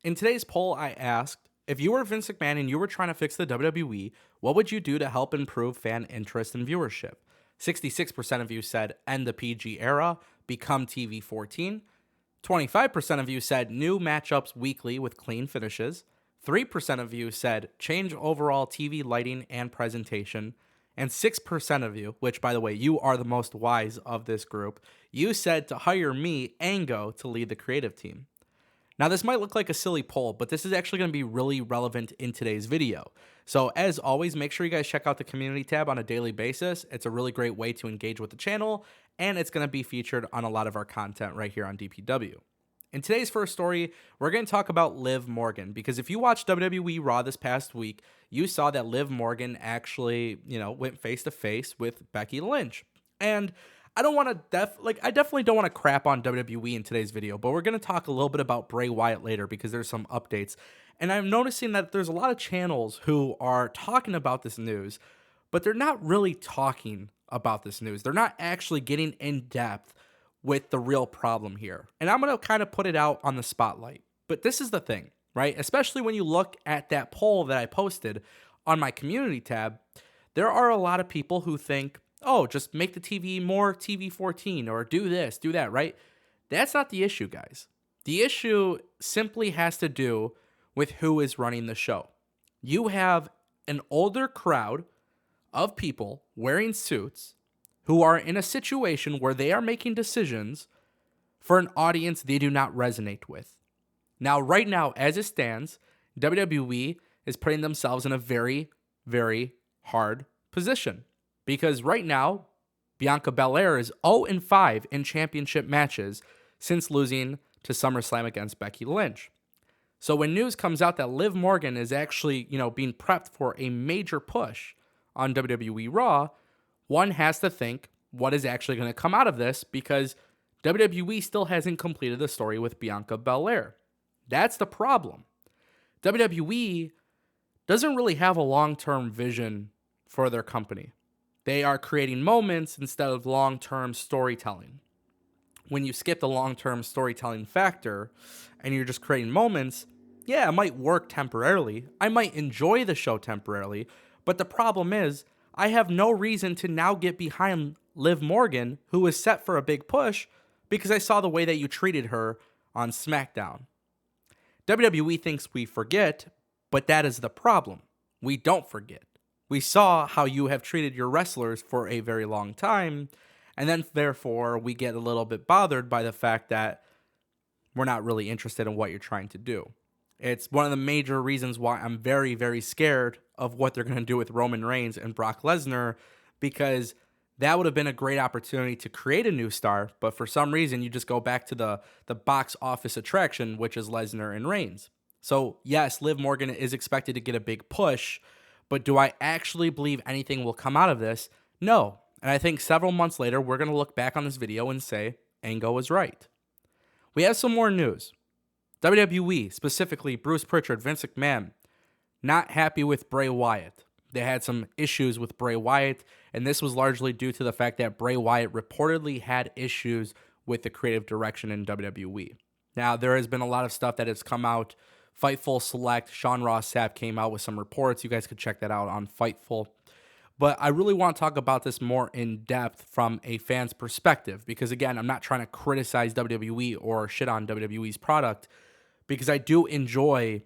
In today's poll, I asked, if you were Vince McMahon and you were trying to fix the WWE, what would you do to help improve fan interest and viewership? 66% of you said end the PG era, become TV 14. 25% of you said new matchups weekly with clean finishes. 3% of you said change overall TV lighting and presentation. And 6% of you, which by the way, you are the most wise of this group, you said to hire me, Ango, to lead the creative team. Now, this might look like a silly poll, but this is actually going to be really relevant in today's video. So as always, make sure you guys check out the community tab on a daily basis. It's a really great way to engage with the channel, and it's going to be featured on a lot of our content right here on DPW. In today's first story, we're going to talk about Liv Morgan, because if you watched WWE Raw this past week, you saw that Liv Morgan actually, went face to face with Becky Lynch. And I don't want to I definitely don't want to crap on WWE in today's video, but we're going to talk a little bit about Bray Wyatt later because there's some updates. And I'm noticing that there's a lot of channels who are talking about this news, but they're not really talking about this news. They're not actually getting in depth with the real problem here. And I'm going to kind of put it out on the spotlight. But this is the thing, right? Especially when you look at that poll that I posted on my community tab, there are a lot of people who think, oh, just make the TV more TV 14 or do this, do that, right? That's not the issue, guys. The issue simply has to do with who is running the show. You have an older crowd of people wearing suits who are in a situation where they are making decisions for an audience they do not resonate with. Now, right now, as it stands, WWE is putting themselves in a very, very hard position. Because right now, Bianca Belair is 0-5 in championship matches since losing to SummerSlam against Becky Lynch. So when news comes out that Liv Morgan is actually, being prepped for a major push on WWE Raw, one has to think what is actually going to come out of this, because WWE still hasn't completed the story with Bianca Belair. That's the problem. WWE doesn't really have a long-term vision for their company. They are creating moments instead of long-term storytelling. When you skip the long-term storytelling factor and you're just creating moments, yeah, it might work temporarily. I might enjoy the show temporarily, but the problem is I have no reason to now get behind Liv Morgan, who is set for a big push, because I saw the way that you treated her on SmackDown. WWE thinks we forget, but that is the problem. We don't forget. We saw how you have treated your wrestlers for a very long time, and then therefore we get a little bit bothered by the fact that we're not really interested in what you're trying to do. It's one of the major reasons why I'm very, very scared of what they're going to do with Roman Reigns and Brock Lesnar, because that would have been a great opportunity to create a new star, but for some reason you just go back to the box office attraction, which is Lesnar and Reigns. So yes, Liv Morgan is expected to get a big push, but do I actually believe anything will come out of this? No. And I think several months later, we're going to look back on this video and say, Ango was right. We have some more news. WWE, specifically Bruce Pritchard, Vince McMahon, not happy with Bray Wyatt. They had some issues with Bray Wyatt, and this was largely due to the fact that Bray Wyatt reportedly had issues with the creative direction in WWE. Now, there has been a lot of stuff that has come out. Fightful Select, Sean Ross Sapp came out with some reports. You guys could check that out on Fightful. But I really want to talk about this more in depth from a fan's perspective, because again, I'm not trying to criticize WWE or shit on WWE's product, because I do enjoy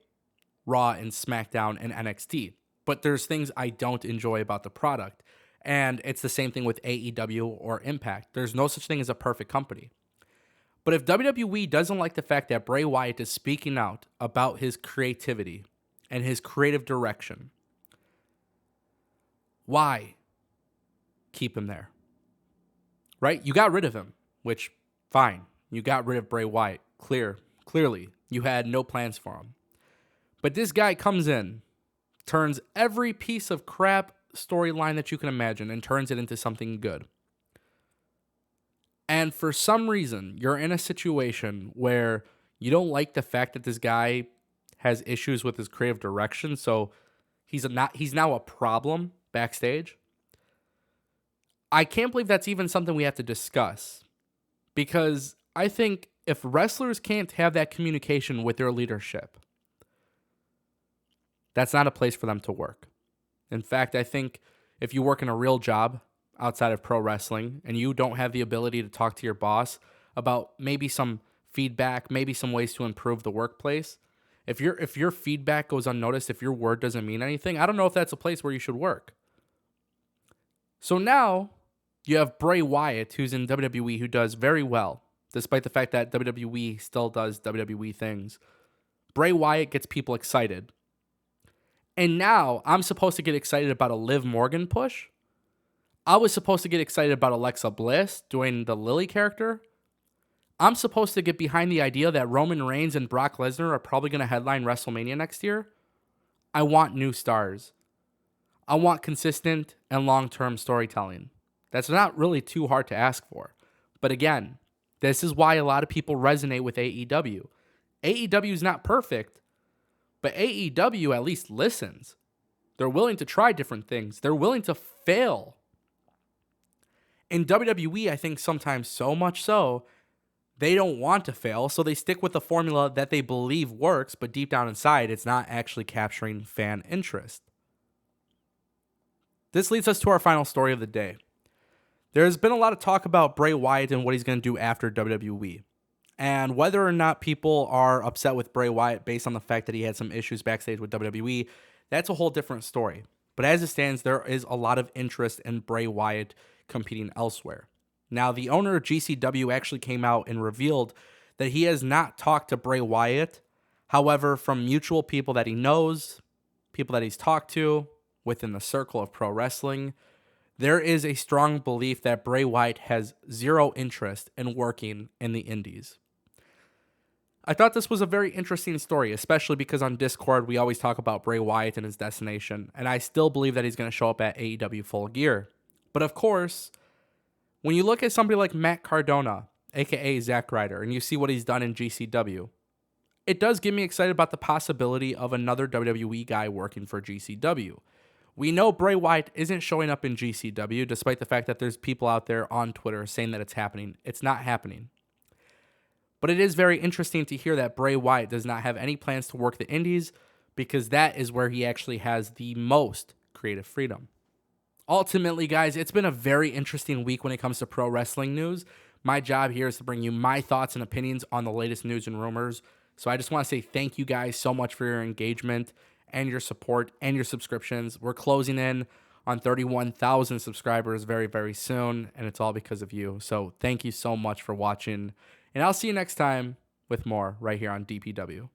Raw and SmackDown and NXT. But there's things I don't enjoy about the product. And it's the same thing with AEW or Impact. There's no such thing as a perfect company. But if WWE doesn't like the fact that Bray Wyatt is speaking out about his creativity and his creative direction, why keep him there? Right? You got rid of him, which, fine. You got rid of Bray Wyatt. Clearly, you had no plans for him. But this guy comes in, turns every piece of crap storyline that you can imagine and turns it into something good. And for some reason, you're in a situation where you don't like the fact that this guy has issues with his creative direction, so he's now a problem backstage. I can't believe that's even something we have to discuss, because I think if wrestlers can't have that communication with their leadership, that's not a place for them to work. In fact, I think if you work in a real job outside of pro wrestling and you don't have the ability to talk to your boss about maybe some feedback, maybe some ways to improve the workplace, if your feedback goes unnoticed, if your word doesn't mean anything, I don't know if that's a place where you should work. So now you have Bray Wyatt, who's in WWE, who does very well, despite the fact that WWE still does WWE things. Bray Wyatt gets people excited. And now I'm supposed to get excited about a Liv Morgan push? I was supposed to get excited about Alexa Bliss doing the Lily character? I'm supposed to get behind the idea that Roman Reigns and Brock Lesnar are probably going to headline WrestleMania next year? I want new stars. I want consistent and long-term storytelling. That's not really too hard to ask for. But again, this is why a lot of people resonate with AEW. AEW is not perfect, but AEW at least listens. They're willing to try different things. They're willing to fail. In WWE, I think sometimes so much so, they don't want to fail, so they stick with the formula that they believe works, but deep down inside, it's not actually capturing fan interest. This leads us to our final story of the day. There's been a lot of talk about Bray Wyatt and what he's going to do after WWE. And whether or not people are upset with Bray Wyatt based on the fact that he had some issues backstage with WWE, that's a whole different story. But as it stands, there is a lot of interest in Bray Wyatt competing elsewhere. Now, the owner of GCW actually came out and revealed that he has not talked to Bray Wyatt. However, from mutual people that he knows, people that he's talked to within the circle of pro wrestling, there is a strong belief that Bray Wyatt has zero interest in working in the indies. I thought this was a very interesting story, especially because on Discord, we always talk about Bray Wyatt and his destination, and I still believe that he's going to show up at AEW Full Gear. But of course, when you look at somebody like Matt Cardona, aka Zack Ryder, and you see what he's done in GCW, it does get me excited about the possibility of another WWE guy working for GCW. We know Bray Wyatt isn't showing up in GCW, despite the fact that there's people out there on Twitter saying that it's happening. It's not happening. But it is very interesting to hear that Bray Wyatt does not have any plans to work the indies, because that is where he actually has the most creative freedom. Ultimately, guys, it's been a very interesting week when it comes to pro wrestling news. My job here is to bring you my thoughts and opinions on the latest news and rumors. So I just want to say thank you guys so much for your engagement and your support and your subscriptions. We're closing in on 31,000 subscribers very, very soon, and it's all because of you. So thank you so much for watching, and I'll see you next time with more right here on DPW.